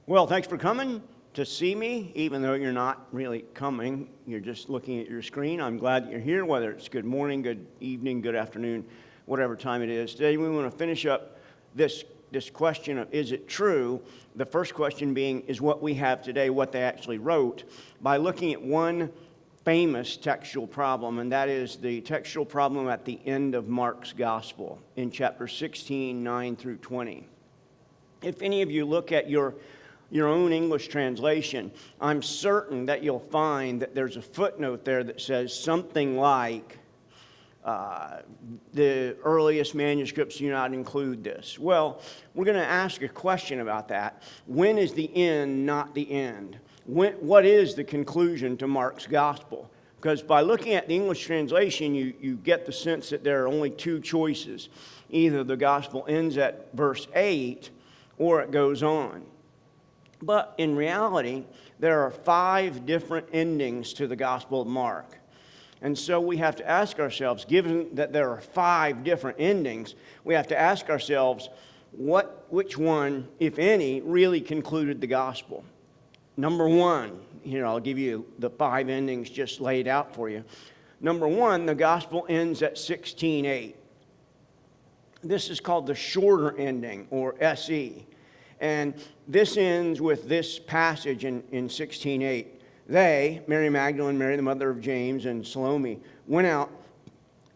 Well, thanks for coming to see me, even though you're not really coming. You're just looking at your screen. I'm glad that you're here, whether it's good morning, good evening, good afternoon, whatever time it is. Today we want to finish up this question of, is it true? The first question being, is what we have today what they actually wrote? By looking at one famous textual problem, and that is the textual problem at the end of Mark's Gospel in chapter 16, 9 through 20. If any of you look at your own English translation, I'm certain that you'll find that there's a footnote there that says something like, the earliest manuscripts do not include this. Well, we're going to ask a question about that. When is the end not the end? What is the conclusion to Mark's Gospel? Because by looking at the English translation, you get the sense that there are only two choices. Either the Gospel ends at verse 8 or it goes on. But in reality, there are 5 different endings to the Gospel of Mark. And so we have to ask ourselves, given that there are 5 different endings, we have to ask ourselves, which one, if any, really concluded the Gospel? Number 1, here I'll give you the 5 endings just laid out for you. Number 1, the Gospel ends at 16:8. This is called the shorter ending, or SE. And this ends with this passage in 16:8. They, Mary Magdalene, Mary the mother of James, and Salome, went out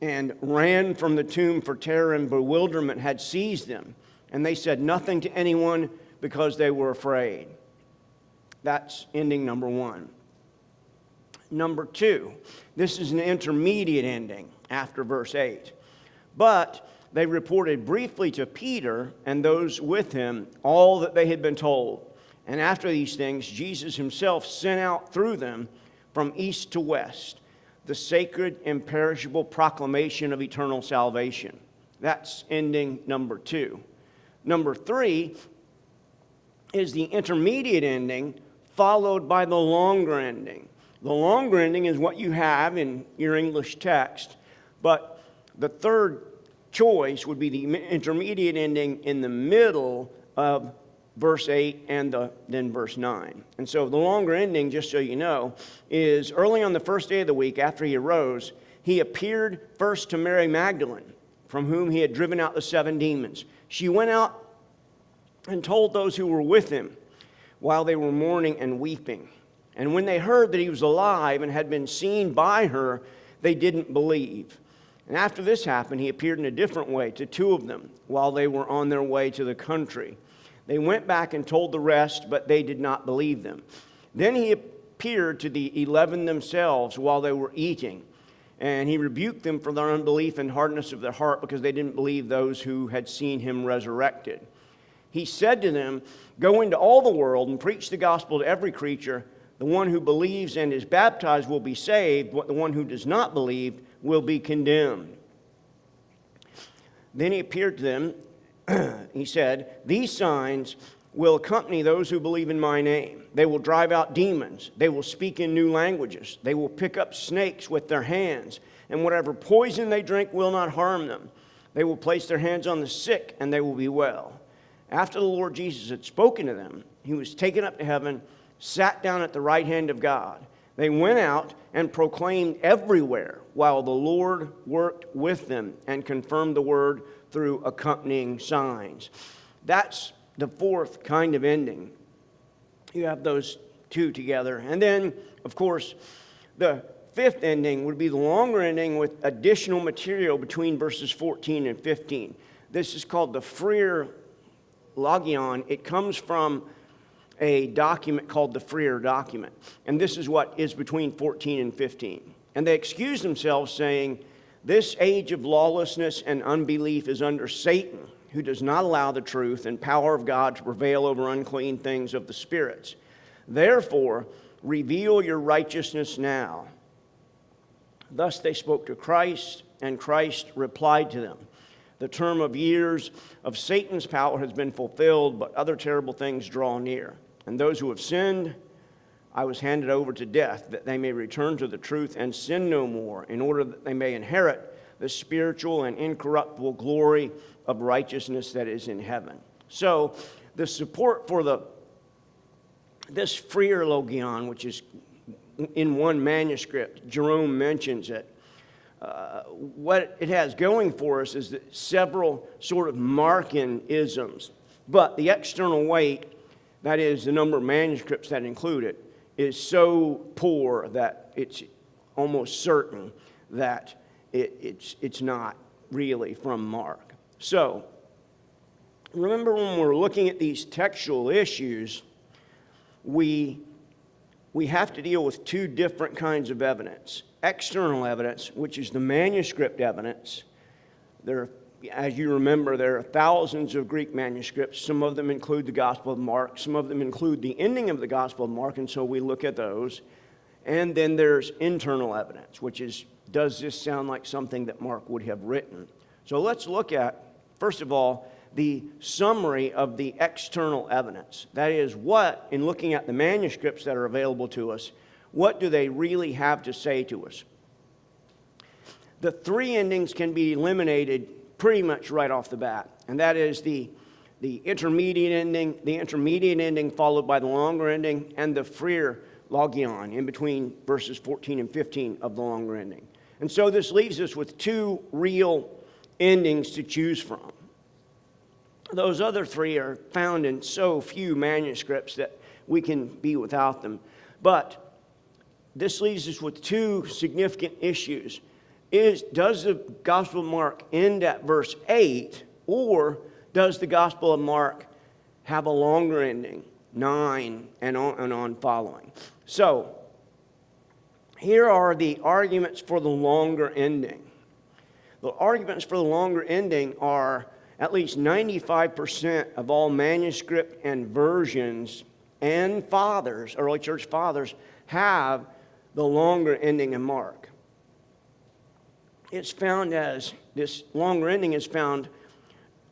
and ran from the tomb, for terror and bewilderment had seized them. And they said nothing to anyone because they were afraid. That's ending number 1. Number 2, this is an intermediate ending after verse 8. But they reported briefly to Peter and those with him all that they had been told. And after these things, Jesus himself sent out through them from east to west the sacred, imperishable proclamation of eternal salvation. That's ending number 2. Number 3 is the intermediate ending followed by the longer ending. The longer ending is what you have in your English text, but the third choice would be the intermediate ending in the middle of verse 8 and then verse 9. And so the longer ending, just so you know, is early on the first day of the week after he arose, he appeared first to Mary Magdalene, from whom he had driven out the 7 demons. She went out and told those who were with him while they were mourning and weeping. And when they heard that he was alive and had been seen by her, they didn't believe. And after this happened, he appeared in a different way to 2 of them while they were on their way to the country. They went back and told the rest, but they did not believe them. Then he appeared to the 11 themselves while they were eating. And he rebuked them for their unbelief and hardness of their heart, because they didn't believe those who had seen him resurrected. He said to them, "Go into all the world and preach the gospel to every creature. The one who believes and is baptized will be saved, but the one who does not believe will be condemned." Then he appeared to them. He said, "These signs will accompany those who believe in my name. They will drive out demons. They will speak in new languages. They will pick up snakes with their hands. And whatever poison they drink will not harm them. They will place their hands on the sick, and they will be well." After the Lord Jesus had spoken to them, he was taken up to heaven, sat down at the right hand of God. They went out and proclaimed everywhere while the Lord worked with them and confirmed the word through accompanying signs. That's the 4th kind of ending. You have those 2 together. And then, of course, the 5th ending would be the longer ending with additional material between verses 14 and 15. This is called the Freer Logion. It comes from a document called the Freer document. And this is what is between 14 and 15. And they excuse themselves, saying, "This age of lawlessness and unbelief is under Satan, who does not allow the truth and power of God to prevail over unclean things of the spirits. Therefore, reveal your righteousness now." Thus they spoke to Christ, and Christ replied to them, "The term of years of Satan's power has been fulfilled, but other terrible things draw near. And those who have sinned, I was handed over to death, that they may return to the truth and sin no more, in order that they may inherit the spiritual and incorruptible glory of righteousness that is in heaven." So the support for the this freer logion, which is in one manuscript, Jerome mentions it. What it has going for us is that several sort of Markan isms, but the external weight, that is the number of manuscripts that include it, is so poor that it's almost certain that it's not really from Mark. So, remember when we're looking at these textual issues, we have to deal with two different kinds of evidence. External evidence, which is the manuscript evidence. As you remember, there are thousands of Greek manuscripts. Some of them include the Gospel of Mark. Some of them include the ending of the Gospel of Mark, and so we look at those. And then there's internal evidence, which is, does this sound like something that Mark would have written? So let's look at, first of all, the summary of the external evidence. That is, what, in looking at the manuscripts that are available to us, what do they really have to say to us? The three endings can be eliminated pretty much right off the bat, and that is the intermediate ending followed by the longer ending, and the freer logion in between verses 14 and 15 of the longer ending. And so this leaves us with two real endings to choose from. Those other three are found in so few manuscripts that we can be without them. But this leaves us with two significant issues. Does the Gospel of Mark end at verse 8, or does the Gospel of Mark have a longer ending, 9 and on following? So, here are the arguments for the longer ending. The arguments for the longer ending are at least 95% of all manuscript and versions and fathers, early church fathers, have the longer ending in Mark. It's found as, this longer ending is found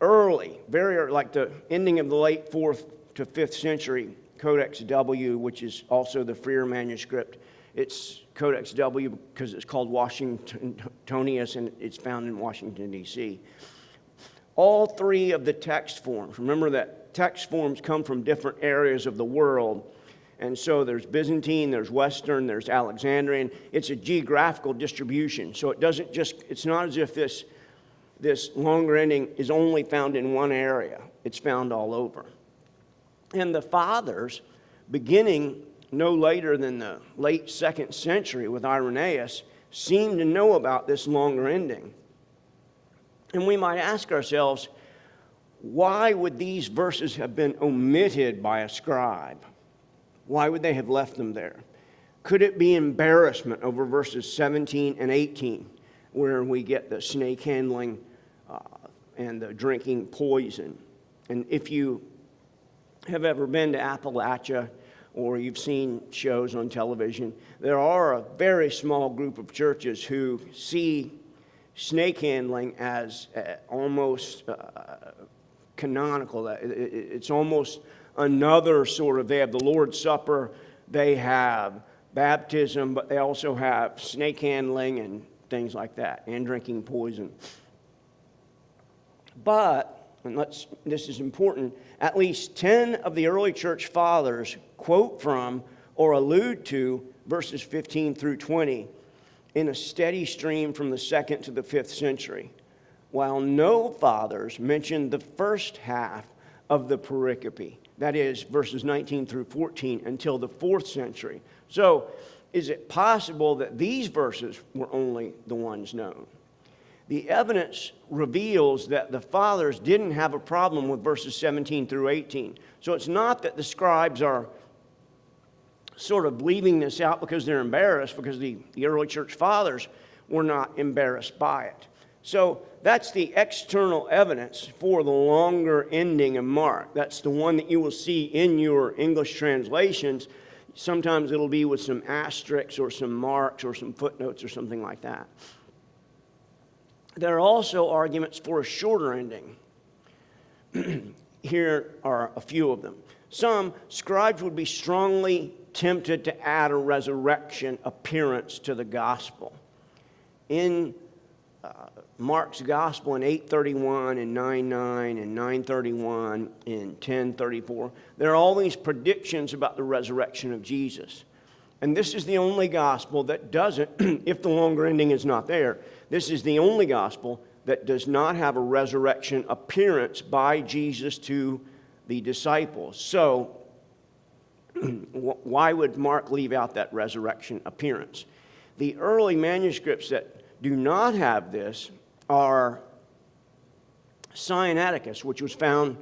early, very early, like the ending of the late 4th to 5th century Codex W, which is also the freer manuscript. It's Codex W because it's called Washingtonianus, and it's found in Washington, D.C. All three of the text forms, remember that text forms come from different areas of the world. And so there's Byzantine, there's Western, there's Alexandrian. It's a geographical distribution. So it's not as if this longer ending is only found in one area. It's found all over. And the fathers, beginning no later than the late 2nd century with Irenaeus, seem to know about this longer ending. And we might ask ourselves, why would these verses have been omitted by a scribe? Why would they have left them there? Could it be embarrassment over verses 17 and 18, where we get the snake handling and the drinking poison? And if you have ever been to Appalachia or you've seen shows on television, there are a very small group of churches who see snake handling as almost canonical. It's almost another sort of, they have the Lord's Supper, they have baptism, but they also have snake handling and things like that, and drinking poison. But, and this is important, at least 10 of the early church fathers quote from or allude to verses 15 through 20 in a steady stream from the 2nd to the 5th century, while no fathers mention the first half of the pericope. That is, verses 19 through 14 until the 4th century. So, is it possible that these verses were only the ones known? The evidence reveals that the fathers didn't have a problem with verses 17 through 18. So it's not that the scribes are sort of leaving this out because they're embarrassed, because the early church fathers were not embarrassed by it. So that's the external evidence for the longer ending of Mark. That's the one that you will see in your English translations. Sometimes it'll be with some asterisks or some marks or some footnotes or something like that. There are also arguments for a shorter ending. Here are a few of them. Some scribes would be strongly tempted to add a resurrection appearance to the gospel. In Mark's gospel in 8:31 and 9:9 and 9:31 and 10:34. There are all these predictions about the resurrection of Jesus. And this is the only gospel that doesn't, if the longer ending is not there, this is the only gospel that does not have a resurrection appearance by Jesus to the disciples. So, why would Mark leave out that resurrection appearance? The early manuscripts that do not have this are Sinaiticus, which was found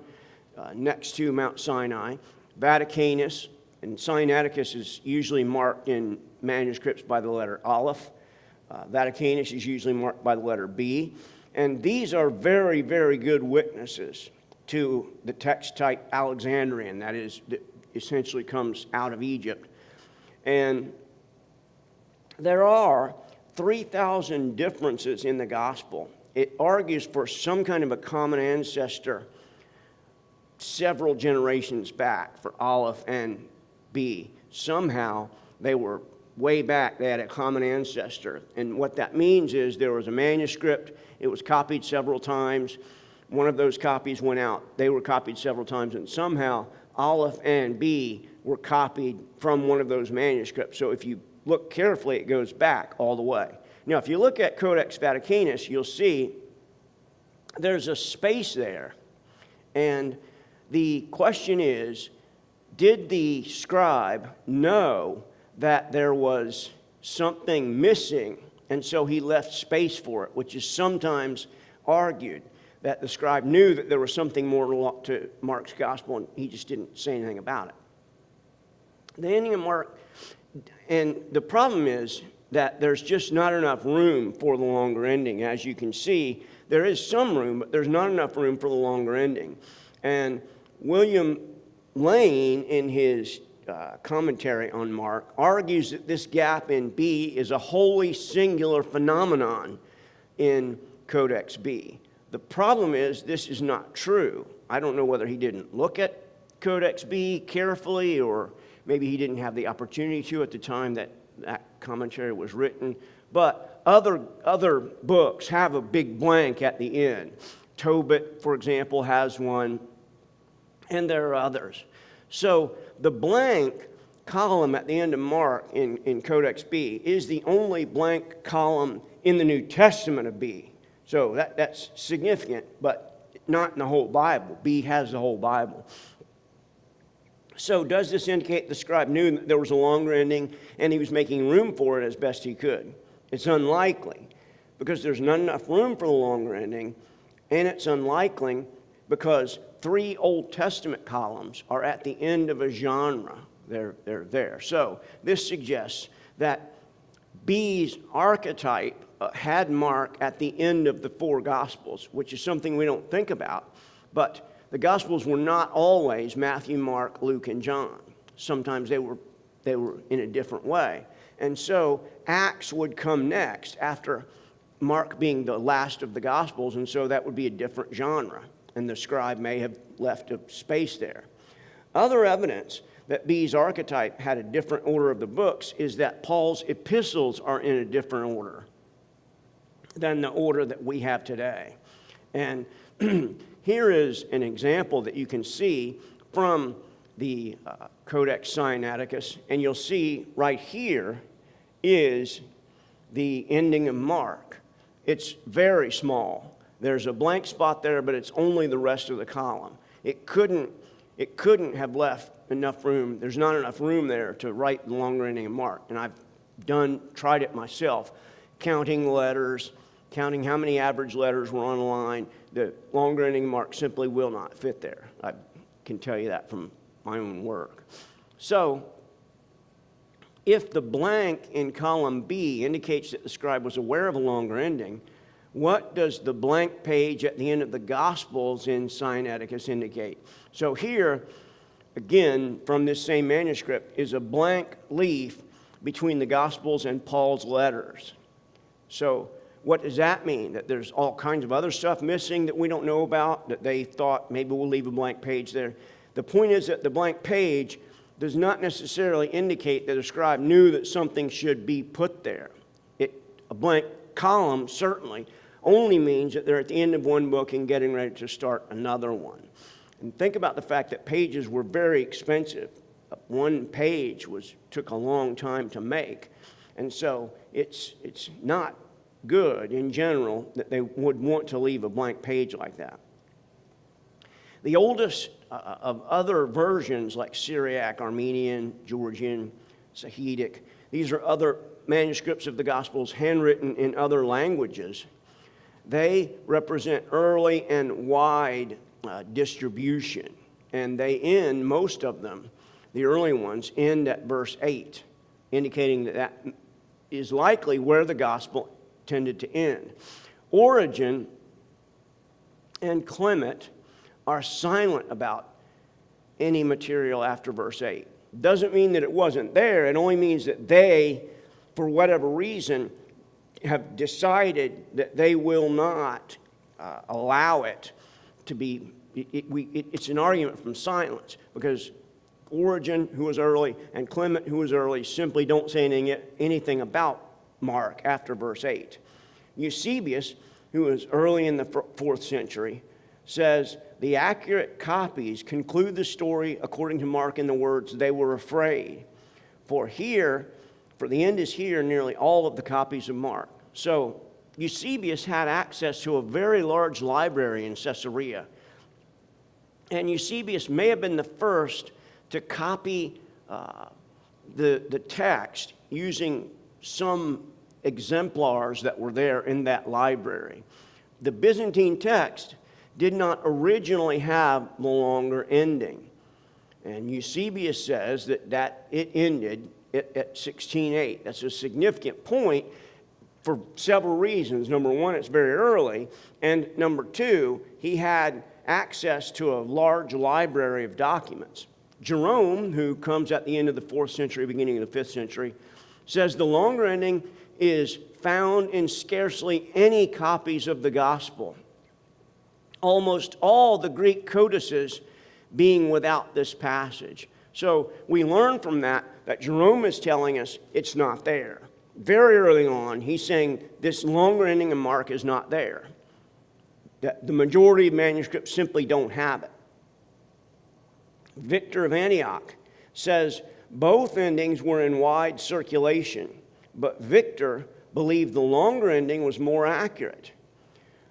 next to Mount Sinai, Vaticanus, and Sinaiticus is usually marked in manuscripts by the letter Aleph. Vaticanus is usually marked by the letter B. And these are very, very good witnesses to the text type Alexandrian, that is, that essentially comes out of Egypt. And there are 3,000 differences in the gospel. It argues for some kind of a common ancestor several generations back for Aleph and B. Somehow they were way back, they had a common ancestor. And what that means is there was a manuscript, it was copied several times. One of those copies went out. They were copied several times, and somehow Aleph and B were copied from one of those manuscripts. So if you look carefully, it goes back all the way. Now, if you look at Codex Vaticanus, you'll see there's a space there. And the question is, did the scribe know that there was something missing, and so he left space for it, which is sometimes argued that the scribe knew that there was something more to Mark's gospel, and he just didn't say anything about it. The ending of Mark, and the problem is that there's just not enough room for the longer ending. As you can see, there is some room, but there's not enough room for the longer ending. And William Lane, in his commentary on Mark, argues that this gap in B is a wholly singular phenomenon in Codex B. The problem is this is not true. I don't know whether he didn't look at Codex B carefully, or maybe he didn't have the opportunity to at the time that that commentary was written. But other books have a big blank at the end. Tobit, for example, has one, and there are others. So the blank column at the end of Mark in Codex B is the only blank column in the New Testament of B. So that's significant, but not in the whole Bible. B has the whole Bible. So does this indicate the scribe knew that there was a longer ending and he was making room for it as best he could? It's unlikely, because there's not enough room for the longer ending, and it's unlikely because 3 Old Testament columns are at the end of a genre. They're there. So this suggests that B's archetype had Mark at the end of the 4 Gospels, which is something we don't think about. But the Gospels were not always Matthew, Mark, Luke, and John. Sometimes they were in a different way. And so Acts would come next after Mark being the last of the Gospels, and so that would be a different genre, and the scribe may have left a space there. Other evidence that B's archetype had a different order of the books is that Paul's epistles are in a different order than the order that we have today. And here is an example that you can see from the Codex Sinaiticus, and you'll see right here is the ending of Mark. It's very small. There's a blank spot there, but it's only the rest of the column. It couldn't have left enough room. There's not enough room there to write the longer ending of Mark. And I've tried it myself, counting letters, counting how many average letters were on a line. The longer ending of Mark simply will not fit there. I can tell you that from my own work. So, if the blank in column B indicates that the scribe was aware of a longer ending, what does the blank page at the end of the Gospels in Sinaiticus indicate? So here, again, from this same manuscript, is a blank leaf between the Gospels and Paul's letters. So what does that mean? That there's all kinds of other stuff missing that we don't know about, that they thought maybe we'll leave a blank page there? The point is that the blank page does not necessarily indicate that a scribe knew that something should be put there. A blank column, certainly, only means that they're at the end of one book and getting ready to start another one. And think about the fact that pages were very expensive. One page took a long time to make. And so it's not good in general that they would want to leave a blank page like that. The oldest of other versions like Syriac, Armenian, Georgian, Sahidic, these are other manuscripts of the Gospels handwritten in other languages. They represent early and wide distribution, and they end, most of them, the early ones, end at verse 8, indicating that is likely where the Gospel tended to end. Origen and Clement are silent about any material after verse 8. Doesn't mean that it wasn't there. It only means that they, for whatever reason, have decided that they will not allow it to be. It's an argument from silence, because Origen, who was early, and Clement, who was early, simply don't say anything about Mark after verse 8. Eusebius, who was early in the 4th century, says the accurate copies conclude the story according to Mark in the words, "They were afraid. For the end is here, nearly all of the copies of Mark." So Eusebius had access to a very large library in Caesarea. And Eusebius may have been the first to copy the text using some exemplars that were there in that library. The Byzantine text did not originally have the longer ending. And Eusebius says that it ended at 16:8. That's a significant point for several reasons. Number one, it's very early. And number two, he had access to a large library of documents. Jerome, who comes at the end of the 4th century, beginning of the 5th century, says the longer ending is found in scarcely any copies of the gospel. Almost all the Greek codices being without this passage. So we learn from that Jerome is telling us it's not there. Very early on, he's saying this longer ending of Mark is not there. That the majority of manuscripts simply don't have it. Victor of Antioch says both endings were in wide circulation, but Victor believed the longer ending was more accurate.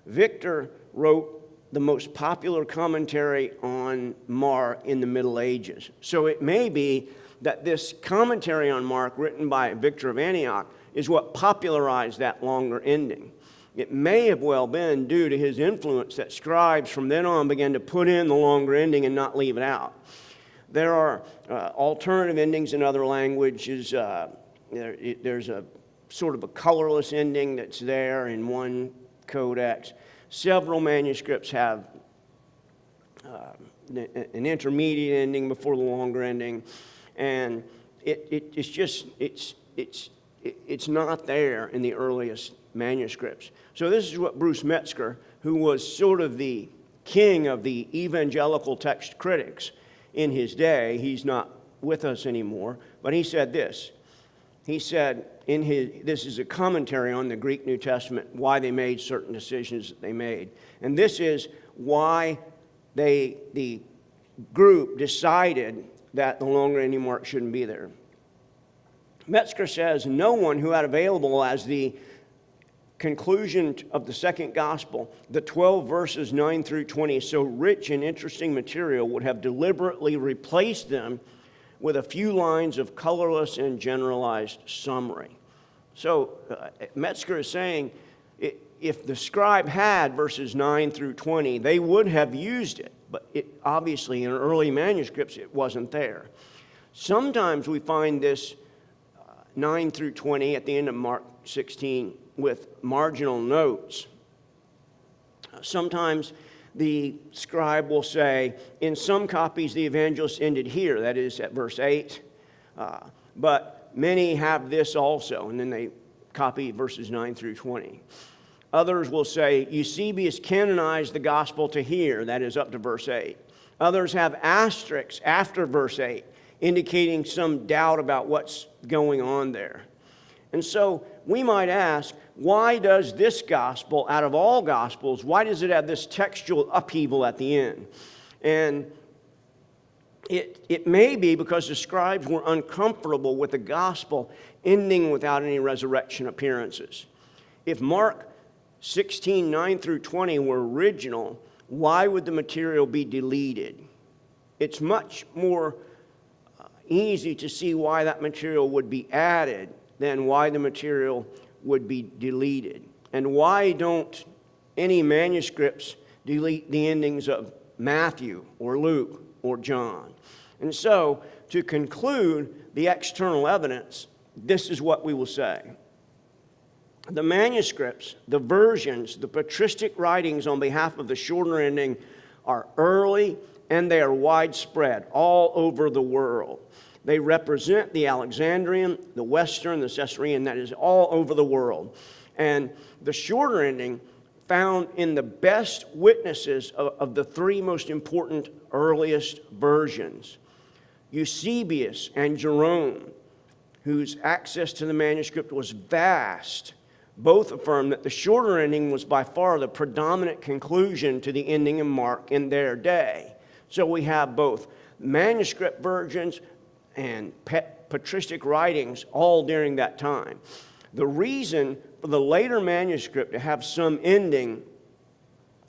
Victor wrote the most popular commentary on Mark in the Middle Ages. So it may be that this commentary on Mark written by Victor of Antioch is what popularized that longer ending. It may have well been due to his influence that scribes from then on began to put in the longer ending and not leave it out. There are alternative endings in other languages. There's a sort of a colorless ending that's there in one codex. Several manuscripts have an intermediate ending before the longer ending, and it's not there in the earliest manuscripts. So this is what Bruce Metzger, who was sort of the king of the evangelical text critics in his day, he's not with us anymore, but he said this. He said, this is a commentary on the Greek New Testament, why they made certain decisions that they made. And this is why the group decided that the longer ending Mark shouldn't be there. Metzger says, no one who had available as the conclusion of the second gospel, the 12 verses 9 through 20, so rich and interesting material, would have deliberately replaced them with a few lines of colorless and generalized summary. So Metzger is saying if the scribe had verses 9 through 20, they would have used it, but obviously in early manuscripts it wasn't there. Sometimes we find this 9 through 20 at the end of Mark 16 with marginal notes. Sometimes the scribe will say, in some copies the evangelist ended here, that is at verse 8, but many have this also, and then they copy verses 9 through 20. Others will say, Eusebius canonized the gospel to here, that is up to verse 8. Others have asterisks after verse 8, indicating some doubt about what's going on there. And so we might ask, why does this gospel, out of all gospels, why does it have this textual upheaval at the end? And it may be because the scribes were uncomfortable with the gospel ending without any resurrection appearances. If Mark 16, 9 through 20 were original, why would the material be deleted? It's much more easy to see why that material would be added than why the material would be deleted. And why don't any manuscripts delete the endings of Matthew or Luke or John? And so, to conclude the external evidence, this is what we will say. The manuscripts, the versions, the patristic writings on behalf of the shorter ending are early and they are widespread all over the world. They represent the Alexandrian, the Western, the Caesarean, that is all over the world. And the shorter ending found in the best witnesses of the three most important earliest versions. Eusebius and Jerome, whose access to the manuscript was vast, both affirm that the shorter ending was by far the predominant conclusion to the ending of Mark in their day. So we have both manuscript versions and patristic writings all during that time. The reason for the later manuscript to have some ending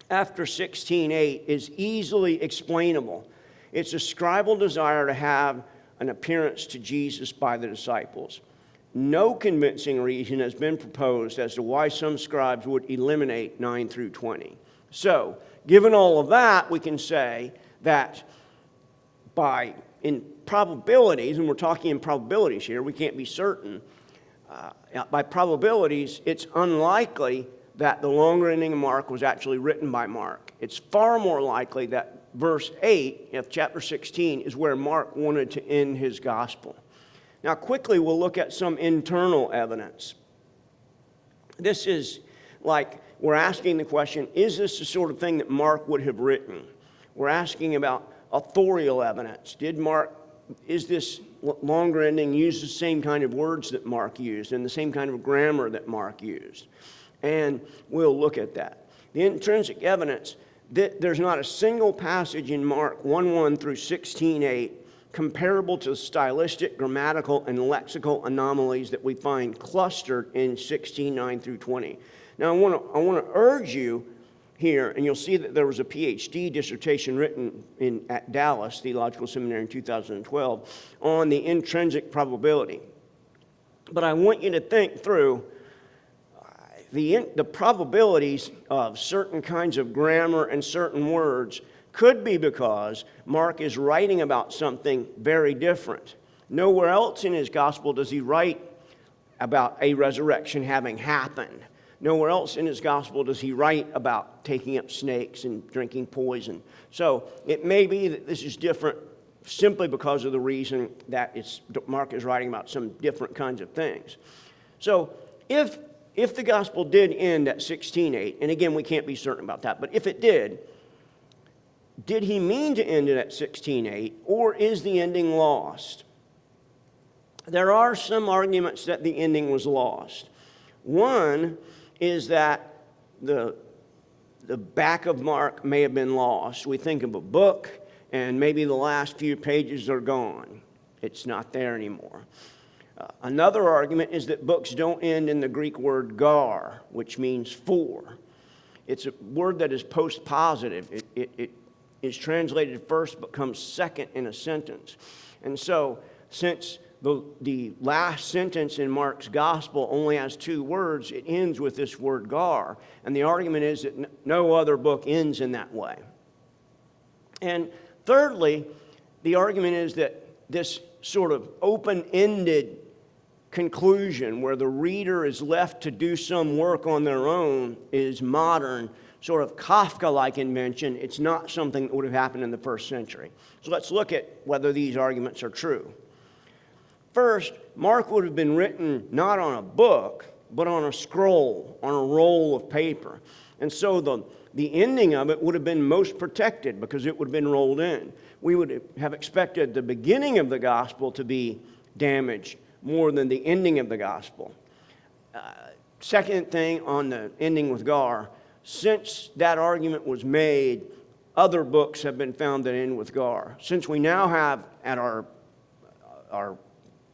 after 16:8 is easily explainable. It's a scribal desire to have an appearance to Jesus by the disciples. No convincing reason has been proposed as to why some scribes would eliminate 9 through 20. So, given all of that, we can say that in probabilities, and we're talking in probabilities here, we can't be certain, by probabilities, it's unlikely that the longer ending of Mark was actually written by Mark. It's far more likely that verse 8 of chapter 16 is where Mark wanted to end his gospel. Now, quickly, we'll look at some internal evidence. This is like we're asking the question, is this the sort of thing that Mark would have written? We're asking about authorial evidence. Is this longer ending use the same kind of words that Mark used and the same kind of grammar that Mark used? And we'll look at that. The intrinsic evidence, there's not a single passage in Mark 1:1 through 16:8 comparable to the stylistic, grammatical, and lexical anomalies that we find clustered in 16:9 through 20. Now, I want to urge you here, and you'll see that there was a PhD dissertation written at Dallas Theological Seminary in 2012 on the intrinsic probability. But I want you to think through the probabilities of certain kinds of grammar and certain words could be because Mark is writing about something very different. Nowhere else in his gospel does he write about a resurrection having happened. Nowhere else in his gospel does he write about taking up snakes and drinking poison. So it may be that this is different simply because of the reason that Mark is writing about some different kinds of things. So if the gospel did end at 16:8, and again, we can't be certain about that, but if it did he mean to end it at 16:8, or is the ending lost? There are some arguments that the ending was lost. One is that the back of Mark may have been lost. We think of a book, and maybe the last few pages are gone. It's not there anymore. Another argument is that books don't end in the Greek word gar, which means for. It's a word that is post-positive. It is translated first but comes second in a sentence. And so, since the last sentence in Mark's gospel only has two words, it ends with this word gar. And the argument is that no other book ends in that way. And thirdly, the argument is that this sort of open-ended conclusion where the reader is left to do some work on their own is modern, sort of Kafka-like invention. It's not something that would have happened in the first century. So let's look at whether these arguments are true. First, Mark would have been written not on a book, but on a scroll, on a roll of paper. And so the ending of it would have been most protected because it would have been rolled in. We would have expected the beginning of the gospel to be damaged more than the ending of the gospel. Second thing on the ending with Gar, since that argument was made, other books have been found that end with Gar. Since we now have at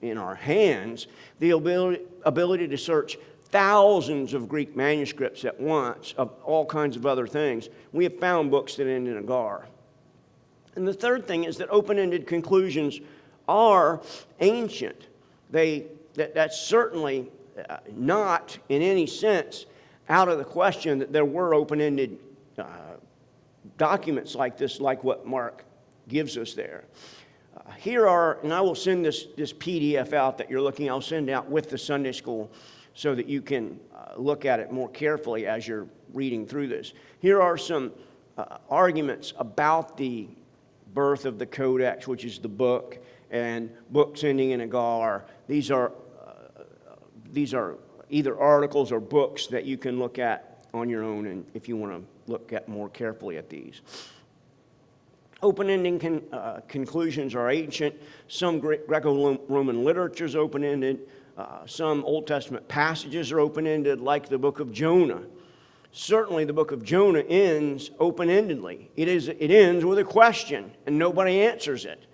in our hands the ability to search thousands of Greek manuscripts at once of all kinds of other things, we have found books that end in a Gar. And the third thing is that open-ended conclusions are ancient. That's certainly not in any sense out of the question that there were open-ended documents like this, like what Mark gives us there. Here are, and I will send this PDF out that you're looking, I'll send out with the Sunday school so that you can look at it more carefully as you're reading through this. Here are some arguments about the birth of the Codex, which is the book, and books ending in a Gar. These are either articles or books that you can look at on your own, and if you want to look at more carefully at these. Open-ending conclusions are ancient. Some Greco-Roman literature is open-ended. Some Old Testament passages are open-ended, like the book of Jonah. Certainly the book of Jonah ends open-endedly. It ends with a question, and nobody answers it.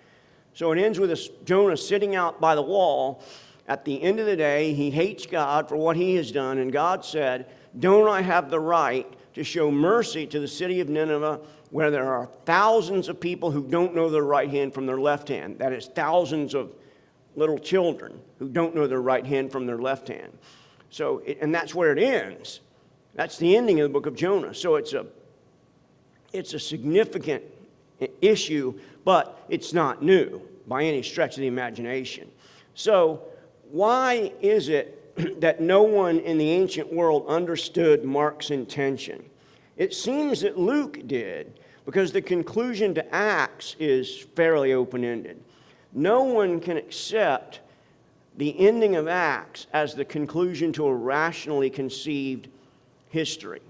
So it ends with Jonah sitting out by the wall. At the end of the day, he hates God for what he has done, and God said, "Don't I have the right to show mercy to the city of Nineveh, where there are thousands of people who don't know their right hand from their left hand?" That is, thousands of little children who don't know their right hand from their left hand. So, and that's where it ends. That's the ending of the book of Jonah. So it's a significant issue, but it's not new by any stretch of the imagination. So why is it that no one in the ancient world understood Mark's intention? It seems that Luke did, because the conclusion to Acts is fairly open-ended. No one can accept the ending of Acts as the conclusion to a rationally conceived history,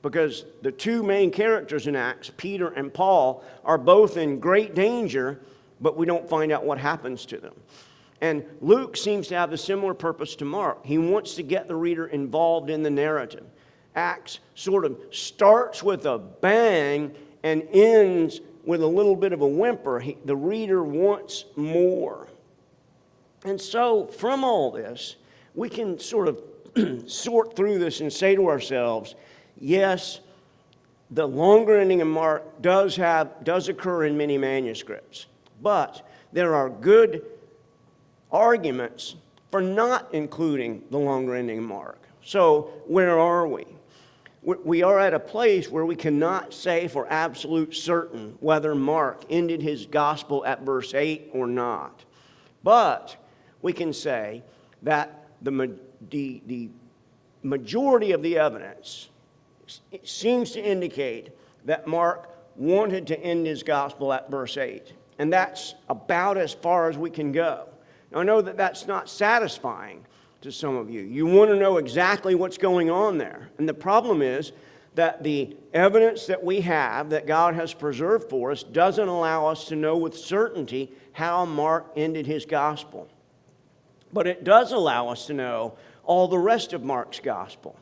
because the two main characters in Acts, Peter and Paul, are both in great danger, but we don't find out what happens to them. And Luke seems to have a similar purpose to Mark. He wants to get the reader involved in the narrative. Acts sort of starts with a bang and ends with a little bit of a whimper. The reader wants more. And so from all this, we can sort of sort through this and say to ourselves, yes, the longer ending of Mark does occur in many manuscripts, but there are good arguments for not including the longer ending of Mark. So where are we? We are at a place where we cannot say for absolute certain whether Mark ended his gospel at verse 8 or not. But we can say that the majority of the evidence seems to indicate that Mark wanted to end his gospel at verse 8. And that's about as far as we can go. Now, I know that that's not satisfying to some of you. You want to know exactly what's going on there. And the problem is that the evidence that we have, that God has preserved for us, doesn't allow us to know with certainty how Mark ended his gospel. But it does allow us to know all the rest of Mark's gospel.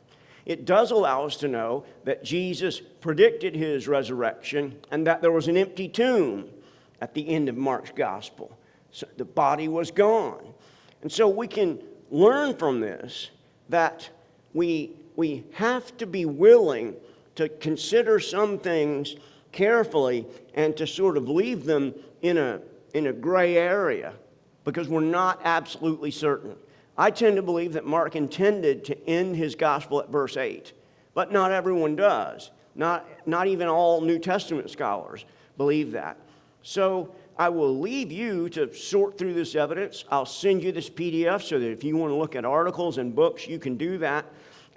It does allow us to know that Jesus predicted his resurrection and that there was an empty tomb at the end of Mark's gospel. So the body was gone. And so we can learn from this that we have to be willing to consider some things carefully and to sort of leave them in a gray area because we're not absolutely certain. I tend to believe that Mark intended to end his gospel at verse 8, but not everyone does. Not even all New Testament scholars believe that. So I will leave you to sort through this evidence. I'll send you this PDF so that if you want to look at articles and books, you can do that.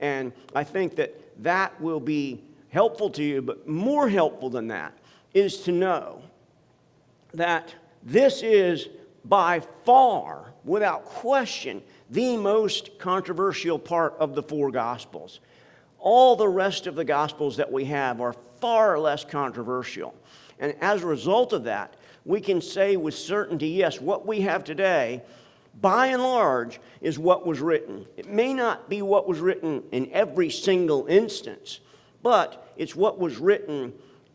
And I think that will be helpful to you, but more helpful than that is to know that this is by far, without question, the most controversial part of the four Gospels. All the rest of the Gospels that we have are far less controversial. And as a result of that, we can say with certainty, yes, what we have today by and large, is what was written. It may not be what was written in every single instance, but it's what was written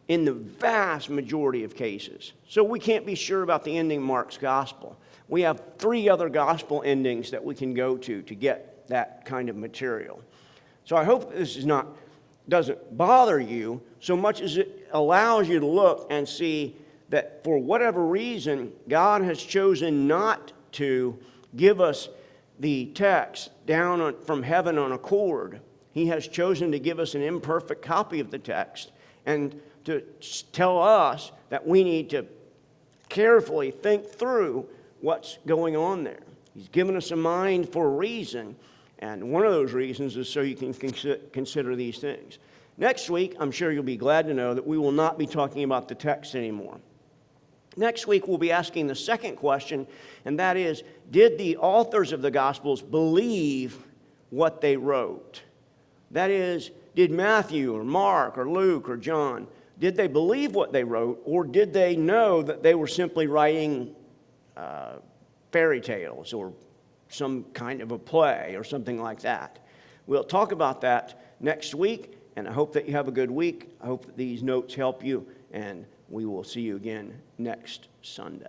in the vast majority of cases. So we can't be sure about the ending of Mark's gospel. We have 3 other gospel endings that we can go to get that kind of material. So I hope this doesn't bother you so much as it allows you to look and see that for whatever reason, God has chosen not to give us the text down from heaven on a cord. He has chosen to give us an imperfect copy of the text and to tell us that we need to carefully think through what's going on there. He's given us a mind for a reason, and one of those reasons is so you can consider these things. Next week, I'm sure you'll be glad to know that we will not be talking about the text anymore. Next week, we'll be asking the second question, and that is, did the authors of the Gospels believe what they wrote? That is, did Matthew or Mark or Luke or John, did they believe what they wrote, or did they know that they were simply writing fairy tales or some kind of a play or something like that? We'll talk about that next week, and I hope that you have a good week. I hope that these notes help you, and we will see you again next Sunday.